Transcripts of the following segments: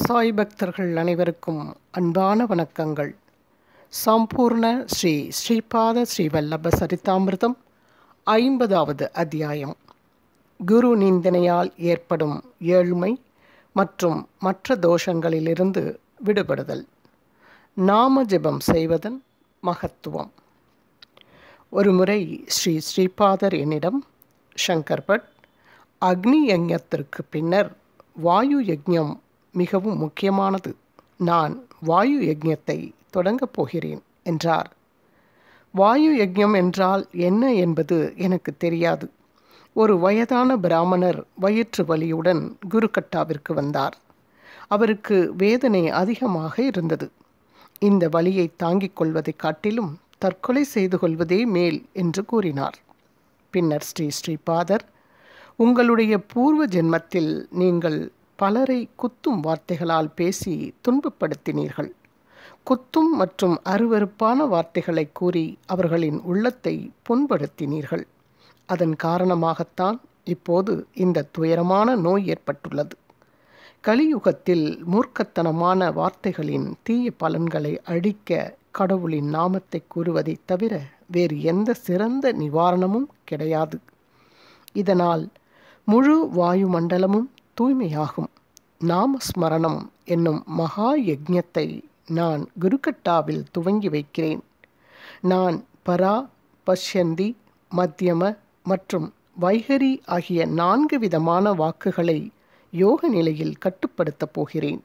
சாய் பக்தர்கள் அனைவருக்கும் அன்பான வணக்கங்கள். சம்பூர்ண ஸ்ரீ ஸ்ரீபாத ஸ்ரீ வல்லப சரிதாமிர்தம் 50வது அத்தியாயம். குரு நிந்தனையால் ஏற்படும் ஏழ்மை மற்றும் மற்ற தோஷங்களிலிருந்து விடுபடுதல். நாம ஜெபம் செய்வதன் மகத்துவம். ஒருமுறை ஸ்ரீ ஸ்ரீபாதர் என்னிடம், சங்கர் பட், அக்னி யஜ்ஞத்திற்கு பின்னர் வாயு யஜ்ஞம் மிகவும் முக்கியமானது. நான் வாயு யஜ்ஞத்தை தொடங்கப் போகிறேன் என்றார். வாயு யஜ்ஞம் என்றால் என்ன என்பது எனக்கு தெரியாது. ஒரு வயதான பிராமணர் வயிற்று வலியுடன் குருக்கட்டாவிற்கு வந்தார். அவருக்கு வேதனை அதிகமாக இருந்தது. இந்த வலியை தாங்கிக் கொள்வதை காட்டிலும் தற்கொலை செய்து கொள்வதே மேல் என்று கூறினார். பின்னர் ஸ்ரீபாதர், உங்களுடைய பூர்வ ஜென்மத்தில் நீங்கள் பலரை குத்தும் வார்த்தைகளால் பேசி துன்பப்படுத்தினீர்கள். குத்தும் மற்றும் அருவருப்பான வார்த்தைகளை கூறி அவர்களின் உள்ளத்தை புண்படுத்தினீர்கள். அதன் காரணமாகத்தான் இப்போது இந்த துயரமான நோய் ஏற்பட்டுள்ளது. கலியுகத்தில் மூர்க்கத்தனமான வார்த்தைகளின் தீய பலன்களை அழிக்க கடவுளின் நாமத்தை கூறுவதைத் தவிர வேறு எந்த சிறந்த நிவாரணமும் கிடையாது. இதனால் முழு வாயுமண்டலமும் தூய்மையாகும். நாமஸ்மரணம் என்னும் மகா யஜ்ஞத்தை நான் குருக்கட்டாவில் துவங்கி வைக்கிறேன். நான் பரா, பஷ்யந்தி, மத்தியம மற்றும் வைகரி ஆகிய 4 விதமான வாக்குகளை யோக நிலையில் கட்டுப்படுத்தப் போகிறேன்.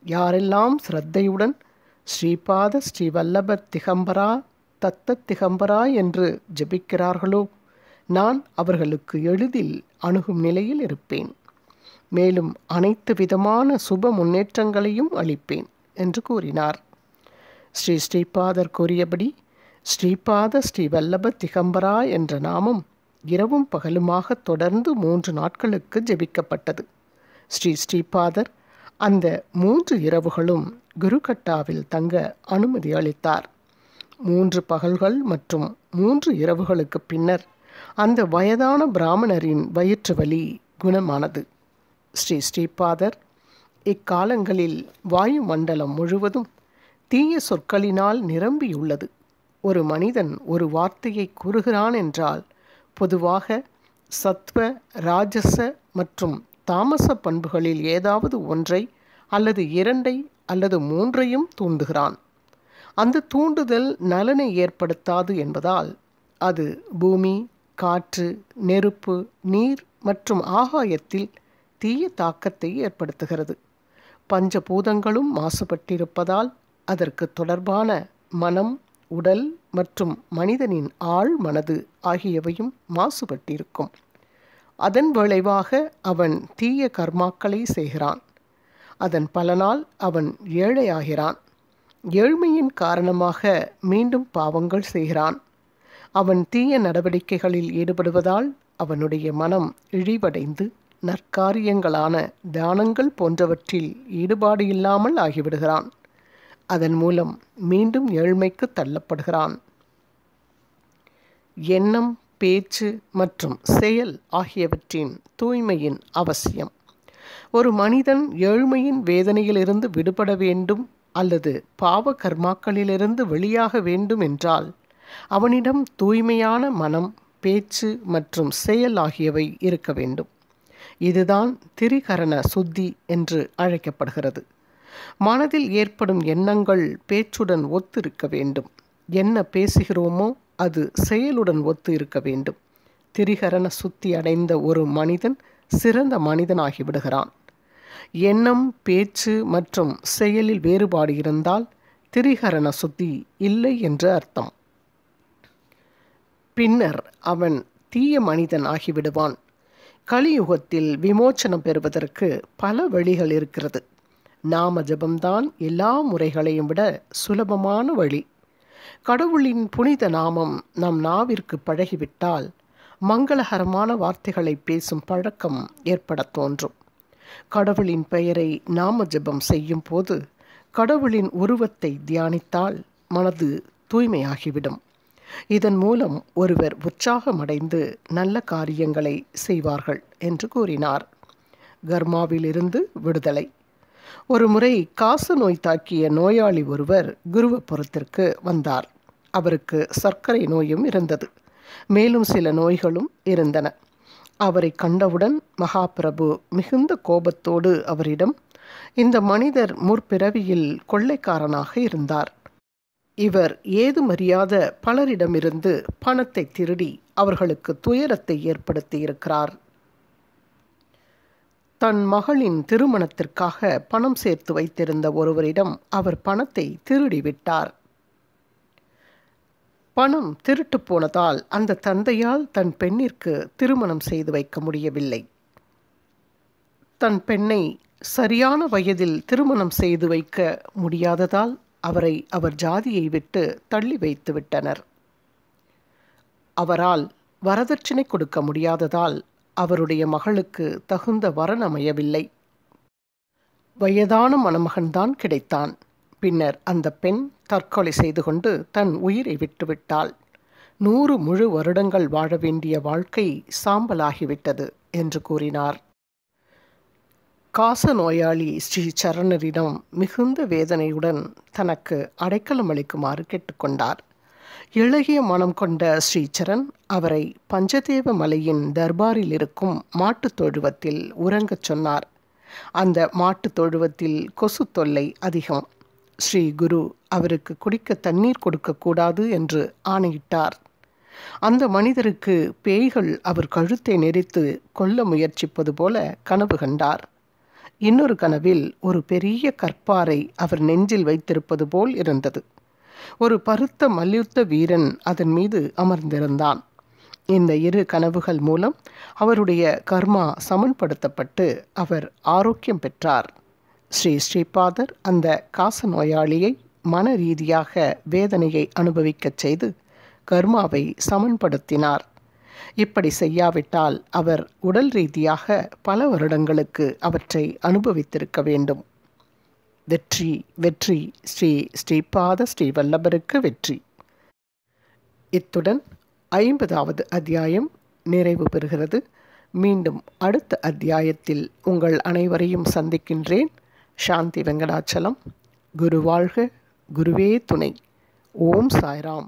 யாரெல்லாம் ஸ்ரத்தையுடன் ஸ்ரீபாத ஸ்ரீ வல்லப திகம்பரா தத்த திகம்பரா என்று ஜெபிக்கிறார்களோ, நான் அவர்களுக்கு எளிதில் அணுகும் நிலையில் இருப்பேன். மேலும் அனைத்து விதமான சுப முன்னேற்றங்களையும் அளிப்பேன் என்று கூறினார். ஸ்ரீபாதர் கூறியபடி ஸ்ரீபாத ஸ்ரீ வல்லப திகம்பரா என்ற நாமம் இரவும் பகலுமாக தொடர்ந்து 3 நாட்களுக்கு ஜெபிக்கப்பட்டது. ஸ்ரீபாதர் அந்த 3 இரவுகளும் குருக்கட்டாவில் தங்க அனுமதி அளித்தார். 3 பகல்கள் மற்றும் 3 இரவுகளுக்கு பின்னர் அந்த வயதான பிராமணரின் வயிற்று வலி குணமானது. ஸ்ரீபாதர், இக்காலங்களில் வாயுமண்டலம் முழுவதும் தீய சொற்களினால் நிரம்பியுள்ளது. ஒரு மனிதன் ஒரு வார்த்தையை கூறுகிறான் என்றால் பொதுவாக சத்வ, ராஜச மற்றும் தாமச பண்புகளில் ஏதாவது ஒன்றை அல்லது 2 அல்லது 3 தூண்டுகிறான். அந்த தூண்டுதல் நலனை ஏற்படுத்தாது என்பதால் அது பூமி, காற்று, நெருப்பு, நீர் மற்றும் ஆகாயத்தில் தீய தாக்கத்தை ஏற்படுத்துகிறது. பஞ்சபூதங்களும் மாசுபட்டிருப்பதால் அதற்கு தொடர்பான மனம், உடல் மற்றும் மனிதனின் ஆழ் மனது ஆகியவையும் மாசுபட்டிருக்கும். அதன் விளைவாக அவன் தீய கர்மாக்களை செய்கிறான். அதன் பலனால் அவன் ஏழையாகிறான். ஏழ்மையின் காரணமாக மீண்டும் பாவங்கள் செய்கிறான். அவன் தீய நடவடிக்கைகளில் ஈடுபடுவதால் அவனுடைய மனம் இழிவடைந்து நற்காரியங்களான தானங்கள் போன்றவற்றில் ஈடுபாடு இல்லாமல் ஆகிவிடுகிறான். அதன் மூலம் மீண்டும் ஏழ்மைக்கு தள்ளப்படுகிறான். எண்ணம், பேச்சு மற்றும் செயல் ஆகியவற்றின் தூய்மையின் அவசியம். ஒரு மனிதன் ஏழ்மையின் வேதனையிலிருந்து விடுபட வேண்டும் அல்லது பாவ கர்மாக்களிலிருந்து வெளியாக வேண்டும் என்றால் அவனிடம் தூய்மையான மனம், பேச்சு மற்றும் செயல் ஆகியவை இருக்க வேண்டும். இதுதான் திரிகரண சுத்தி என்று அழைக்கப்படுகிறது. மனதில் ஏற்படும் எண்ணங்கள் பேச்சுடன் ஒத்து இருக்க வேண்டும். என்ன பேசுகிறோமோ அது செயலுடன் ஒத்து இருக்க வேண்டும். திரிகரண சுத்தி அடைந்த ஒரு மனிதன் சிறந்த மனிதனாகிவிடுகிறான். எண்ணம், பேச்சு மற்றும் செயலில் வேறுபாடு இருந்தால் திரிகரண சுத்தி இல்லை என்று அர்த்தம். பின்னர் அவன் தீய மனிதன் ஆகிவிடுவான். கலியுகத்தில் விமோச்சனம் பெறுவதற்கு பல வழிகள் இருக்கிறது. நாம ஜபம்தான் எல்லா முறைகளையும் விட சுலபமான வழி. கடவுளின் புனித நாமம் நம் நாவிற்கு பழகிவிட்டால் மங்களகரமான வார்த்தைகளை பேசும் பழக்கம் ஏற்பட தோன்றும். கடவுளின் பெயரை நாம ஜபம் செய்யும் போது கடவுளின் உருவத்தை தியானித்தால் மனது தூய்மையாகிவிடும். இதன் மூலம் ஒருவர் உற்சாகமடைந்து நல்ல காரியங்களை செய்வார்கள் என்று கூறினார். கர்மாவிலிருந்து விடுதலை. ஒரு முறை காச நோய் தாக்கிய நோயாளி ஒருவர் குருவபுரத்திற்கு வந்தார். அவருக்கு சர்க்கரை நோயும் இருந்தது. மேலும் சில நோய்களும் இருந்தன. அவரை கண்டவுடன் மகாபிரபு மிகுந்த கோபத்தோடு அவரிடம், இந்த மனிதர் முற்பிறவியில் கொள்ளைக்காரனாக இருந்தார். இவர் ஏதுமறியாத பலரிடமிருந்து பணத்தை திருடி அவர்களுக்கு துயரத்தை ஏற்படுத்தியிருக்கிறார். தன் மகளின் திருமணத்திற்காக பணம் சேர்த்து வைத்திருந்த ஒருவரிடம் அவர் பணத்தை திருடிவிட்டார். பணம் திருட்டு போனதால் அந்த தந்தையால் தன் பெண்ணிற்கு திருமணம் செய்து வைக்க முடியவில்லை. தன் பெண்ணை சரியான வயதில் திருமணம் செய்து வைக்க முடியாததால் அவரை அவர் ஜாதியை விட்டு தள்ளி வைத்து விட்டனர். அவரால் வரதட்சணை கொடுக்க முடியாததால் அவருடைய மகளுக்கு தகுந்த வரன் அமையவில்லை. வயதான மணமகன்தான் கிடைத்தான். பின்னர் அந்த பெண் தற்கொலை செய்து கொண்டு தன் உயிரை விட்டுவிட்டாள். 100 முழு வருடங்கள் வாழ வேண்டிய வாழ்க்கை சாம்பலாகிவிட்டது என்று கூறினார். காச நோயாளி ஸ்ரீ சரணரிடம் மிகுந்த வேதனையுடன் தனக்கு அடைக்கலம் அளிக்குமாறு கேட்டுக்கொண்டார். இளகிய மனம் கொண்ட ஸ்ரீசரண் அவரை பஞ்சதேவ மலையின் தர்பாரில் இருக்கும் மாட்டுத் தொழுவத்தில் உறங்கச் சொன்னார். அந்த மாட்டுத் தொழுவத்தில் கொசு தொல்லை அதிகம். ஸ்ரீ குரு அவருக்கு குடிக்க தண்ணீர் கொடுக்கக்கூடாது என்று ஆணையிட்டார். அந்த மனிதருக்கு பேய்கள் அவர் கழுத்தை நெரித்து கொல்ல முயற்சிப்பது போல கனவு கண்டார். இன்னொரு கனவில் ஒரு பெரிய கற்பாரை அவர் நெஞ்சில் வைத்திருப்பது போல் இருந்தது. ஒரு பருத்த மல்யுத்த வீரன் அதன் மீது அமர்ந்திருந்தான். இந்த 2 கனவுகள் மூலம் அவருடைய கர்மா சமன்படுத்தப்பட்டு அவர் ஆரோக்கியம் பெற்றார். ஸ்ரீபாதர் அந்த காச நோயாளியை மன ரீதியாக வேதனையை அனுபவிக்கச் செய்து கர்மாவை சமன்படுத்தினார். இப்படி செய்யாவிட்டால் அவர் உடல் ரீதியாக பல வருடங்களுக்கு அவற்றை அனுபவித்திருக்க வேண்டும். வெற்றி வெற்றி. ஸ்ரீபாத ஸ்ரீவல்லபருக்கு வெற்றி. இத்துடன் 50வது அத்தியாயம் நிறைவு பெறுகிறது. மீண்டும் அடுத்த அத்தியாயத்தில் உங்கள் அனைவரையும் சந்திக்கின்றேன். சாந்தி வெங்கடாச்சலம். குரு வாழ்க, குருவே துணை. ஓம் சாய்ராம்.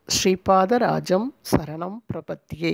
ஸ்ரீபாத ராஜம் சரணம் பிரபத்தியே.